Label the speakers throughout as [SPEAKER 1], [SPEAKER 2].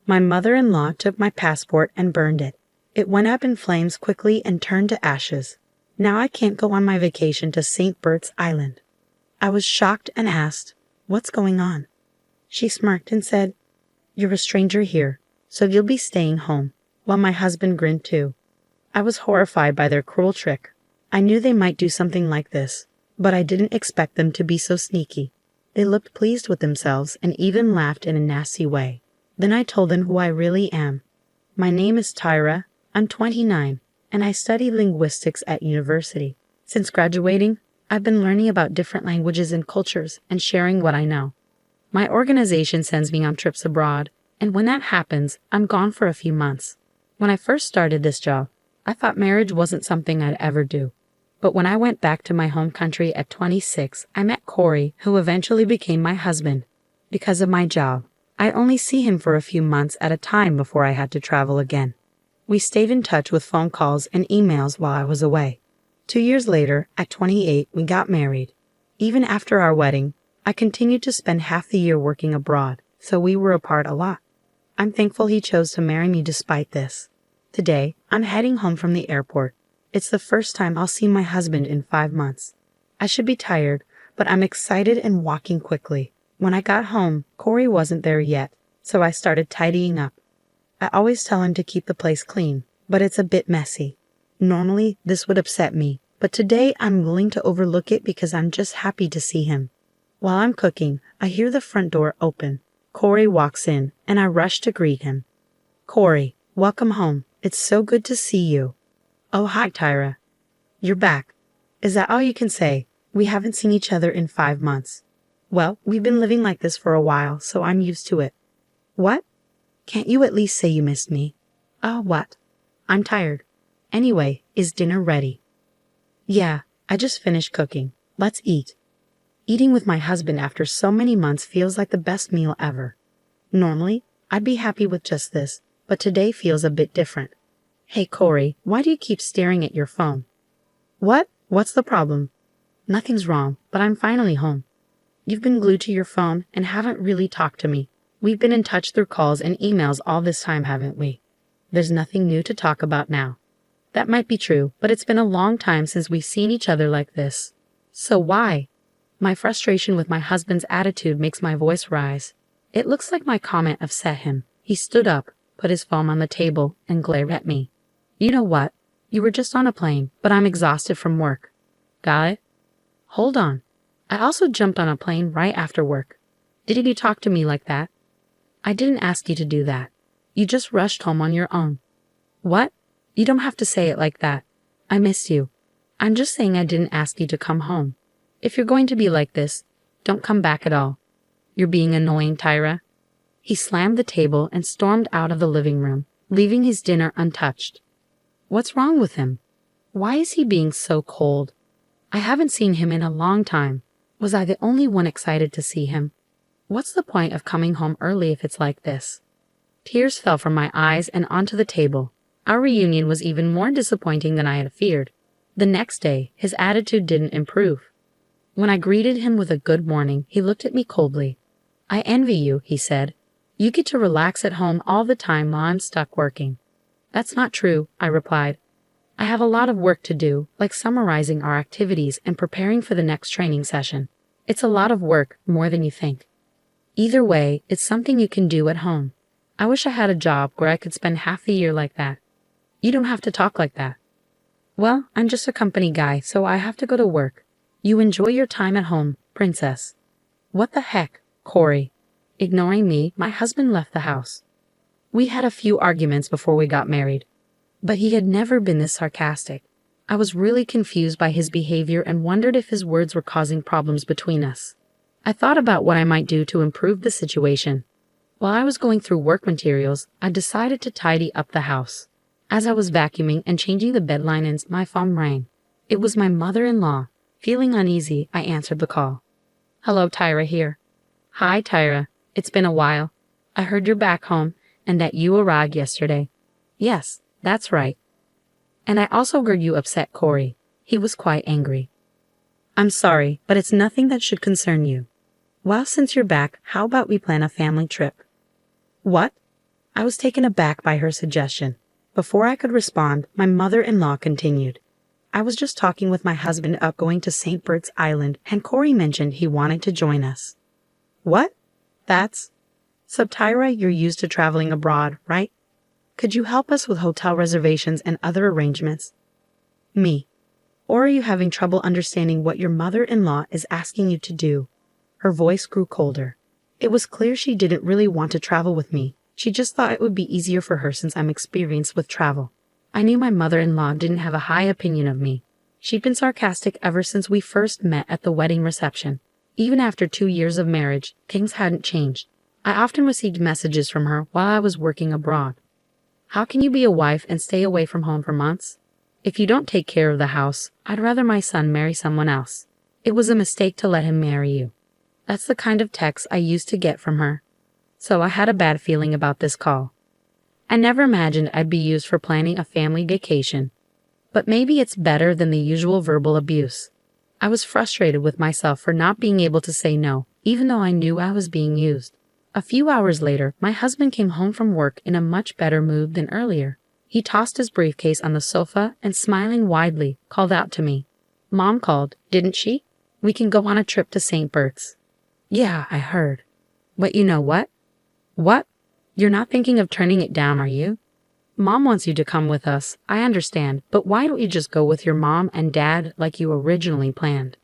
[SPEAKER 1] My mother-in-law took my passport and burned it. It went up in flames quickly and turned to ashes. Now I can't go on my vacation to St. Bert's Island. I was shocked and asked, "What's going on?" She smirked and said, "You're a stranger here, so you'll be staying home," while my husband grinned too. I was horrified by their cruel trick. I knew they might do something like this, but I didn't expect them to be so sneaky. They looked pleased with themselves and even laughed in a nasty way. Then I told them who I really am. My name is Tyra, I'm 29, and I study linguistics at university. Since graduating, I've been learning about different languages and cultures and sharing what I know. My organization sends me on trips abroad, and when that happens, I'm gone for a few months. When I first started this job, I thought marriage wasn't something I'd ever do. But when I went back to my home country at 26, I met Corey, who eventually became my husband. Because of my job, I only see him for a few months at a time before I had to travel again. We stayed in touch with phone calls and emails while I was away. 2 years later, at 28, we got married. Even after our wedding, I continued to spend half the year working abroad, so we were apart a lot. I'm thankful he chose to marry me despite this. Today, I'm heading home from the airport. It's the first time I'll see my husband in 5 months. I should be tired, but I'm excited and walking quickly. When I got home, Corey wasn't there yet, so I started tidying up. I always tell him to keep the place clean, but it's a bit messy. Normally, this would upset me, but today I'm willing to overlook it because I'm just happy to see him. While I'm cooking, I hear the front door open. Corey walks in, and I rush to greet him. "Corey, welcome home. It's so good to see you." "Oh, hi, Tyra. You're back. Is that all you can say? We haven't seen each other in 5 months." "Well, we've been living like this for a while, so I'm used to it." "What? Can't you at least say you missed me?" "Oh, what? I'm tired. Anyway, is dinner ready?" "Yeah, I just finished cooking. Let's eat." Eating with my husband after so many months feels like the best meal ever. Normally, I'd be happy with just this, but today feels a bit different. "Hey, Corey, why do you keep staring at your phone?" "What? What's the problem?" "Nothing's wrong, but I'm finally home." "You've been glued to your phone and haven't really talked to me. We've been in touch through calls and emails all this time, haven't we?" "There's nothing new to talk about now." "That might be true, but it's been a long time since we've seen each other like this." "So why?" My frustration with my husband's attitude makes my voice rise. It looks like my comment upset him. He stood up, put his phone on the table, and glared at me. "You know what? You were just on a plane, but I'm exhausted from work." "Got it?" "Hold on. I also jumped on a plane right after work. Didn't you talk to me like that?" "I didn't ask you to do that. You just rushed home on your own." "What? You don't have to say it like that. I missed you. I'm just saying I didn't ask you to come home. If you're going to be like this, don't come back at all. You're being annoying, Tyra." He slammed the table and stormed out of the living room, leaving his dinner untouched. What's wrong with him? Why is he being so cold? I haven't seen him in a long time. Was I the only one excited to see him? What's the point of coming home early if it's like this? Tears fell from my eyes and onto the table. Our reunion was even more disappointing than I had feared. The next day, his attitude didn't improve. When I greeted him with a good morning, he looked at me coldly. "I envy you," he said. "You get to relax at home all the time while I'm stuck working." "That's not true," I replied. "I have a lot of work to do, like summarizing our activities and preparing for the next training session. It's a lot of work, more than you think. Either way, it's something you can do at home. I wish I had a job where I could spend half the year like that." "You don't have to talk like that." "Well, I'm just a company guy, so I have to go to work. You enjoy your time at home, princess." "What the heck, Corey?" Ignoring me, my husband left the house. We had a few arguments before we got married, but he had never been this sarcastic. I was really confused by his behavior and wondered if his words were causing problems between us. I thought about what I might do to improve the situation. While I was going through work materials, I decided to tidy up the house. As I was vacuuming and changing the bed linens, my phone rang. It was my mother-in-law. Feeling uneasy, I answered the call. "Hello, Tyra here." "Hi, Tyra. It's been a while. I heard you're back home and that you arrived yesterday." "Yes, that's right. And I also heard you upset Corey. He was quite angry." "I'm sorry, but it's nothing that should concern you. Well, since you're back, how about we plan a family trip?" "What? I was taken aback by her suggestion. Before I could respond, my mother-in-law continued. I was just talking with my husband about going to St. Bert's Island, and Corey mentioned he wanted to join us. What? That's... So Tyra, you're used to traveling abroad, right? Could you help us with hotel reservations and other arrangements? Me. Or are you having trouble understanding what your mother-in-law is asking you to do? Her voice grew colder. It was clear she didn't really want to travel with me. She just thought it would be easier for her since I'm experienced with travel. I knew my mother-in-law didn't have a high opinion of me. She'd been sarcastic ever since we first met at the wedding reception. Even after 2 years of marriage, things hadn't changed. I often received messages from her while I was working abroad. How can you be a wife and stay away from home for months? If you don't take care of the house, I'd rather my son marry someone else. It was a mistake to let him marry you. That's the kind of text I used to get from her. So I had a bad feeling about this call. I never imagined I'd be used for planning a family vacation. But maybe it's better than the usual verbal abuse. I was frustrated with myself for not being able to say no, even though I knew I was being used. A few hours later, my husband came home from work in a much better mood than earlier. He tossed his briefcase on the sofa and, smiling widely, called out to me. Mom called, didn't she? We can go on a trip to St. Bert's. Yeah, I heard. But you know what? What? You're not thinking of turning it down, are you? Mom wants you to come with us, I understand, but why don't you just go with your mom and dad like you originally planned?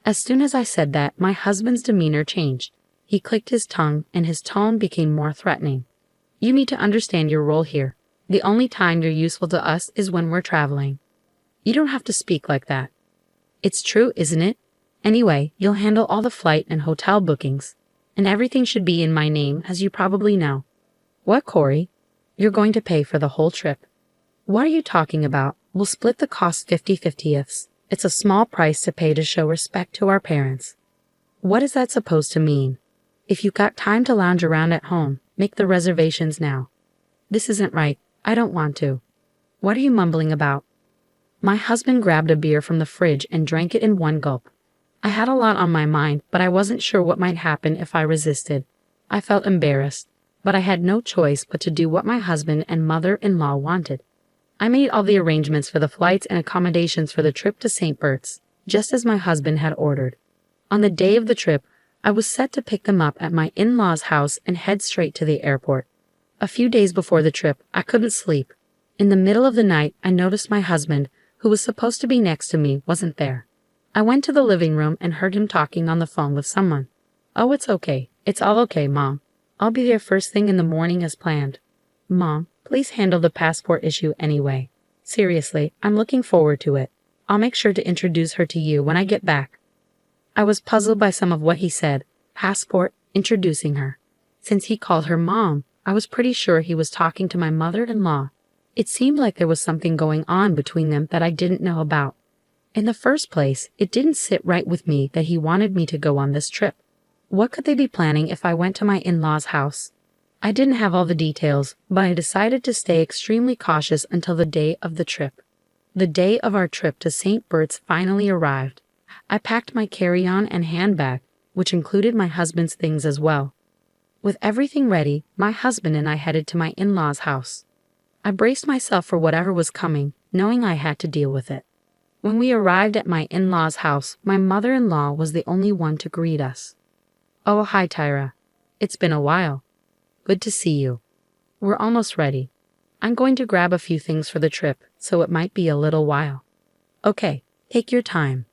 [SPEAKER 1] As soon as I said that, my husband's demeanor changed. He clicked his tongue and his tone became more threatening. You need to understand your role here. The only time you're useful to us is when we're traveling. You don't have to speak like that. It's true, isn't it? Anyway, you'll handle all the flight and hotel bookings. And everything should be in my name, as you probably know. What, Corey? You're going to pay for the whole trip. What are you talking about? We'll split the cost 50-50ths. It's a small price to pay to show respect to our parents. What is that supposed to mean? If you've got time to lounge around at home, make the reservations now. This isn't right. I don't want to. What are you mumbling about? My husband grabbed a beer from the fridge and drank it in one gulp. I had a lot on my mind, but I wasn't sure what might happen if I resisted. I felt embarrassed, but I had no choice but to do what my husband and mother-in-law wanted. I made all the arrangements for the flights and accommodations for the trip to St. Bert's, just as my husband had ordered. On the day of the trip, I was set to pick them up at my in-laws' house and head straight to the airport. A few days before the trip, I couldn't sleep. In the middle of the night, I noticed my husband, who was supposed to be next to me, wasn't there. I went to the living room and heard him talking on the phone with someone. Oh, it's okay. It's all okay, Mom. I'll be there first thing in the morning as planned. Mom, please handle the passport issue anyway. Seriously, I'm looking forward to it. I'll make sure to introduce her to you when I get back. I was puzzled by some of what he said. Passport, introducing her. Since he called her Mom, I was pretty sure he was talking to my mother-in-law. It seemed like there was something going on between them that I didn't know about. In the first place, it didn't sit right with me that he wanted me to go on this trip. What could they be planning if I went to my in-laws' house? I didn't have all the details, but I decided to stay extremely cautious until the day of the trip. The day of our trip to St. Bert's finally arrived. I packed my carry-on and handbag, which included my husband's things as well. With everything ready, my husband and I headed to my in-laws' house. I braced myself for whatever was coming, knowing I had to deal with it. When we arrived at my in-laws' house, my mother-in-law was the only one to greet us. Oh, hi, Tyra. It's been a while. Good to see you. We're almost ready. I'm going to grab a few things for the trip, so it might be a little while. Okay, take your time.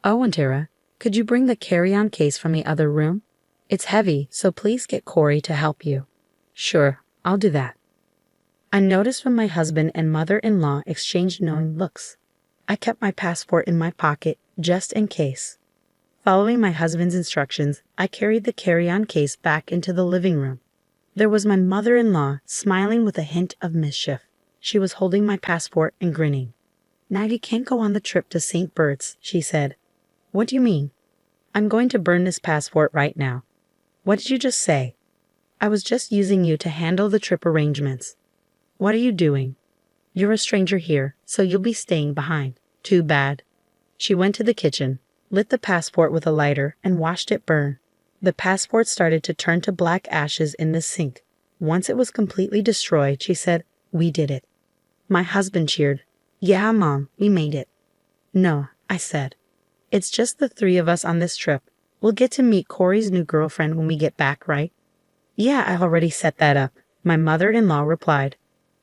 [SPEAKER 1] Oh, and Tyra, could you bring the carry-on case from the other room? It's heavy, so please get Corey to help you. Sure, I'll do that. I noticed when my husband and mother-in-law exchanged knowing looks. I kept my passport in my pocket, just in case. Following my husband's instructions, I carried the carry-on case back into the living room. There was my mother-in-law, smiling with a hint of mischief. She was holding my passport and grinning. Now you can't go on the trip to St. Bert's, she said. What do you mean? I'm going to burn this passport right now. What did you just say? I was just using you to handle the trip arrangements. What are you doing? You're a stranger here, so you'll be staying behind. Too bad. She went to the kitchen, lit the passport with a lighter, and watched it burn. The passport started to turn to black ashes in the sink. Once it was completely destroyed, she said, "We did it." My husband cheered. "Yeah, Mom, we made it." "No," I said. "It's just the three of us on this trip. We'll get to meet Corey's new girlfriend when we get back, right?" "Yeah, I already set that up," my mother-in-law replied.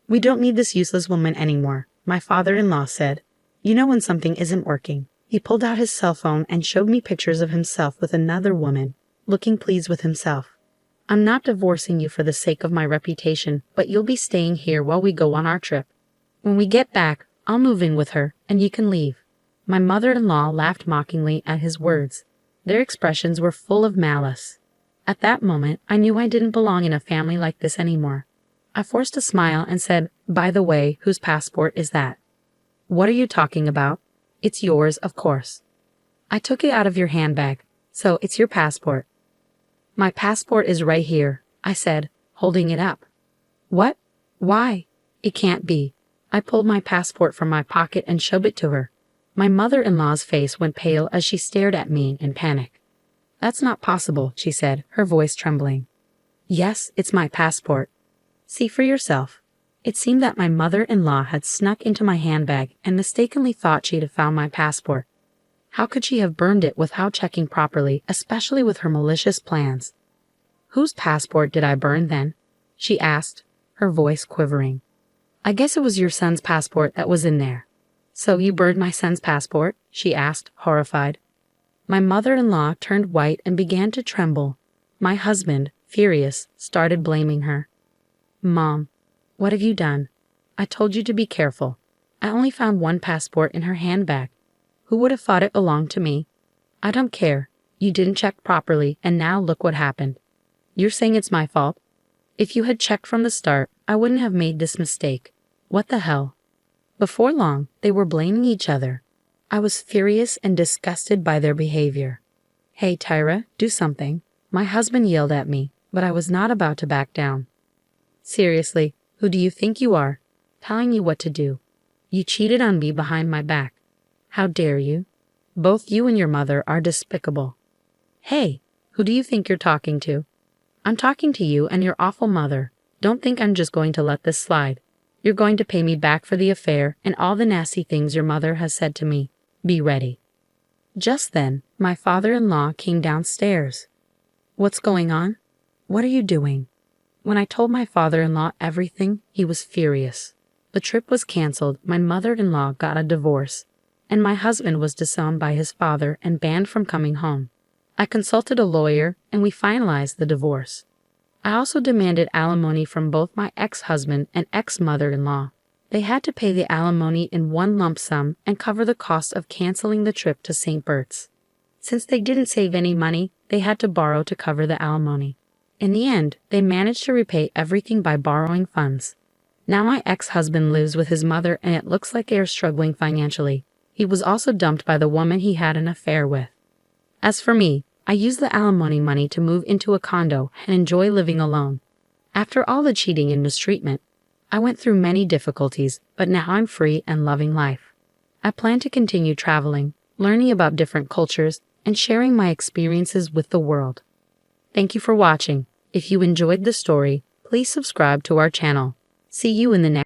[SPEAKER 1] "We don't need this useless woman anymore," my father-in-law said. "You know when something isn't working." He pulled out his cell phone and showed me pictures of himself with another woman, looking pleased with himself. "I'm not divorcing you for the sake of my reputation, but you'll be staying here while we go on our trip. When we get back, I'll move in with her, and you can leave." My mother-in-law laughed mockingly at his words. Their expressions were full of malice. At that moment, I knew I didn't belong in a family like this anymore. I forced a smile and said, "By the way, whose passport is that?" "What are you talking about?" "It's yours, of course." "I took it out of your handbag, so it's your passport." "My passport is right here," I said, holding it up. "What? Why? It can't be." I pulled my passport from my pocket and showed it to her. My mother-in-law's face went pale as she stared at me in panic. "That's not possible," she said, her voice trembling. "Yes, it's my passport. See for yourself." It seemed that my mother-in-law had snuck into my handbag and mistakenly thought she'd have found my passport. How could she have burned it without checking properly, especially with her malicious plans? "Whose passport did I burn then?" she asked, her voice quivering. "I guess it was your son's passport that was in there." "So you burned my son's passport?" she asked, horrified. My mother-in-law turned white and began to tremble. My husband, furious, started blaming her. "Mom, what have you done? I told you to be careful. I only found one passport in her handbag. Who would have thought it belonged to me? I don't care. You didn't check properly, and now look what happened. You're saying it's my fault? If you had checked from the start, I wouldn't have made this mistake. What the hell?" Before long, they were blaming each other. I was furious and disgusted by their behavior. "Hey, Tyra, do something." My husband yelled at me, but I was not about to back down. "Seriously, who do you think you are? Telling you what to do. You cheated on me behind my back. How dare you? Both you and your mother are despicable." "Hey, who do you think you're talking to?" "I'm talking to you and your awful mother. Don't think I'm just going to let this slide. You're going to pay me back for the affair and all the nasty things your mother has said to me. Be ready." Just then, my father-in-law came downstairs. "What's going on? What are you doing?" When I told my father-in-law everything, he was furious. The trip was canceled, my mother-in-law got a divorce, and my husband was disowned by his father and banned from coming home. I consulted a lawyer, and we finalized the divorce. I also demanded alimony from both my ex-husband and ex-mother-in-law. They had to pay the alimony in one lump sum and cover the cost of canceling the trip to St. Bert's. Since they didn't save any money, they had to borrow to cover the alimony. In the end, they managed to repay everything by borrowing funds. Now my ex-husband lives with his mother and it looks like they are struggling financially. He was also dumped by the woman he had an affair with. As for me, I used the alimony money to move into a condo and enjoy living alone. After all the cheating and mistreatment, I went through many difficulties, but now I'm free and loving life. I plan to continue traveling, learning about different cultures, and sharing my experiences with the world. Thank you for watching. If you enjoyed the story, please subscribe to our channel. See you in the next